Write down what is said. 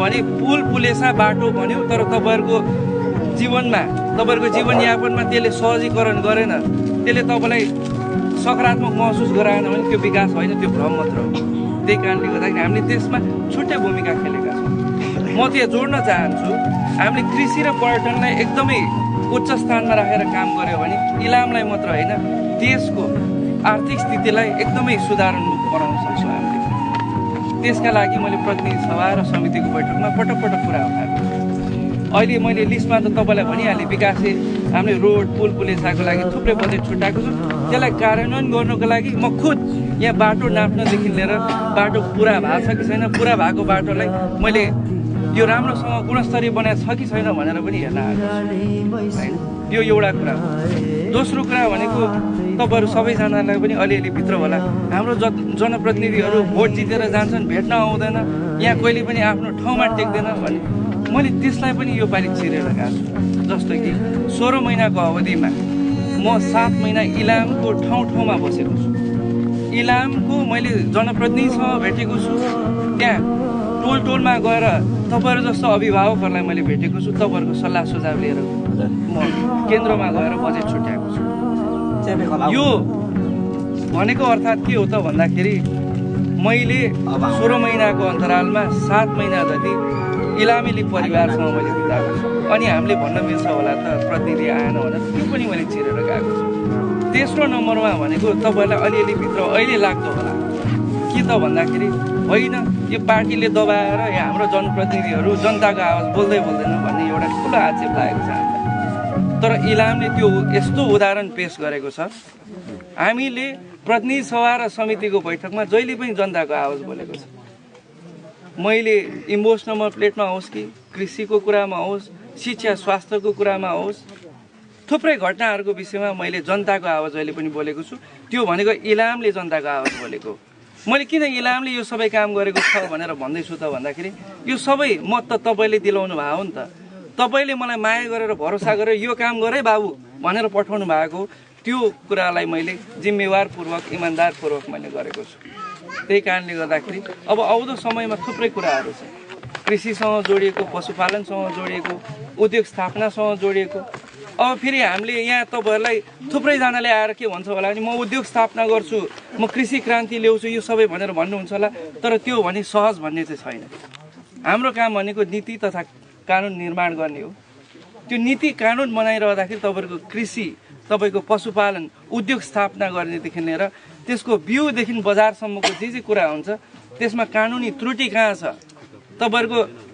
भने पुल पुलेसा बाटो भन्यो तर तपाईँहरूको जीवनमा तपाईँहरूको जीवनयापनमा त्यसले सहजीकरण गरेन, त्यसले तपाईँलाई सकारात्मक महसुस गराएन भने त्यो विकास होइन, त्यो भ्रम मात्र हो। त्यही कारणले गर्दाखेरि हामीले त्यसमा छुट्टै भूमिका खेलेका छौँ। म त्यो जोड्न चाहन्छु, हामीले कृषि र पर्यटनलाई एकदमै उच्च स्थानमा राखेर काम गऱ्यो भने इलामलाई मात्र होइन देशको आर्थिक स्थितिलाई एकदमै सुधारोन्मुख बनाउन सक्छौँ हामीले। त्यसका लागि मैले प्रतिनिधि सभा र समितिको बैठकमा पटक पटक कुरा उठाएको छु। अहिले मैले लिस्टमा त तपाईँलाई भनिहालेँ, विकासे हामीले रोड पुल पुलेसाको लागि थुप्रै बजेट छुट्याएको छु। त्यसलाई कार्यान्वयन गर्नुको लागि म खुद यहाँ बाटो नाप्नदेखि लिएर बाटो पुरा भएको छ कि छैन, पुरा भएको बाटोलाई मैले यो राम्रोसँग गुणस्तरीय बनाएको छ कि छैन भनेर पनि हेर्न आएको छु। यो एउटा कुरा हो। दोस्रो कुरा भनेको तपाईँहरू सबैजनालाई पनि अलिअलि भित्र होला, हाम्रो जनप्रतिनिधिहरू भोट जितेर जान्छन्, भेट्न आउँदैन, यहाँ कहिले पनि आफ्नो ठाउँमा टेक्दैन भने मैले त्यसलाई पनि यो पालि चिरेर गएको छु। जस्तो कि 16 महिनाको अवधिमा म 7 महिना इलामको ठाउँमा बसेको छु। इलामको मैले जनप्रतिनिधिसँग भेटेको छु, त्यहाँ टोलमा गएर तपाईँहरू जस्तो अभिभावकहरूलाई मैले भेटेको छु, तपाईँहरूको सल्लाह सुझाव लिएर म केन्द्रमा गएर बजेट छुट्याएको छु। यो भनेको अर्थात् के हो त भन्दाखेरि मैले 16 महिनाको अन्तरालमा 7 महिना जति इलामेली परिवारसँग मैले बिताएको छु। अनि हामीले भन्न मिल्छ होला त प्रतिनिधि आएन भनेर, त्यो पनि मैले चिरेर गएको छु। तेस्रो नम्बरमा भनेको तपाईँहरूलाई अलिअलि भित्र अहिले लाग्दो होला के त भन्दाखेरि होइन यो पार्टीले दबाएर यहाँ हाम्रो जनप्रतिनिधिहरू जनताको आवाज बोल्दैन भन्ने एउटा ठुलो आक्षेप लागेको छ हामीलाई। तर इलामले त्यो यस्तो उदाहरण पेश गरेको छ, हामीले प्रतिनिधि सभा र समितिको बैठकमा जहिले पनि जनताको आवाज बोलेको छ। मैले इमोसनल प्लेटमा होस् कि कृषिको कुरामा होस्, शिक्षा स्वास्थ्यको कुरामा होस्, थुप्रै घटनाहरूको विषयमा मैले जनताको आवाज अहिले पनि बोलेको छु। त्यो भनेको इलामले जनताको आवाज बोलेको। मैले किन इलामले यो सबै काम गरेको छ भनेर भन्दैछु त भन्दाखेरि यो सबै मत त तपाईँले दिलाउनु भएको हो नि त। तपाईँले मलाई माया गरेर भरोसा गरेर यो काम गरे बाबु भनेर पठाउनु भएको, त्यो कुरालाई मैले जिम्मेवारपूर्वक इमान्दारपूर्वक मैले गरेको छु। त्यही कारणले गर्दाखेरि अब आउँदो समयमा थुप्रै कुराहरू छ, कृषिसँग जोडिएको, पशुपालनसँग जोडिएको, उद्योग स्थापनासँग जोडिएको। अब फेरि हामीले यहाँ तपाईँहरूलाई थुप्रैजनाले आएर के भन्छ होला भने म उद्योग स्थापना गर्छु, म कृषि क्रान्ति ल्याउँछु, यो सबै भनेर भन्नुहुन्छ होला, तर त्यो भने सहज भन्ने चाहिँ छैन। हाम्रो काम भनेको नीति तथा कानुन निर्माण गर्ने हो। त्यो नीति कानुन बनाइरहँदाखेरि तपाईँहरूको कृषि, तपाईँको पशुपालन, उद्योग स्थापना गर्नेदेखि लिएर त्यसको बिउदेखि बजारसम्मको जे कुरा हुन्छ त्यसमा कानुनी त्रुटि कहाँ छ, तपाईँहरूको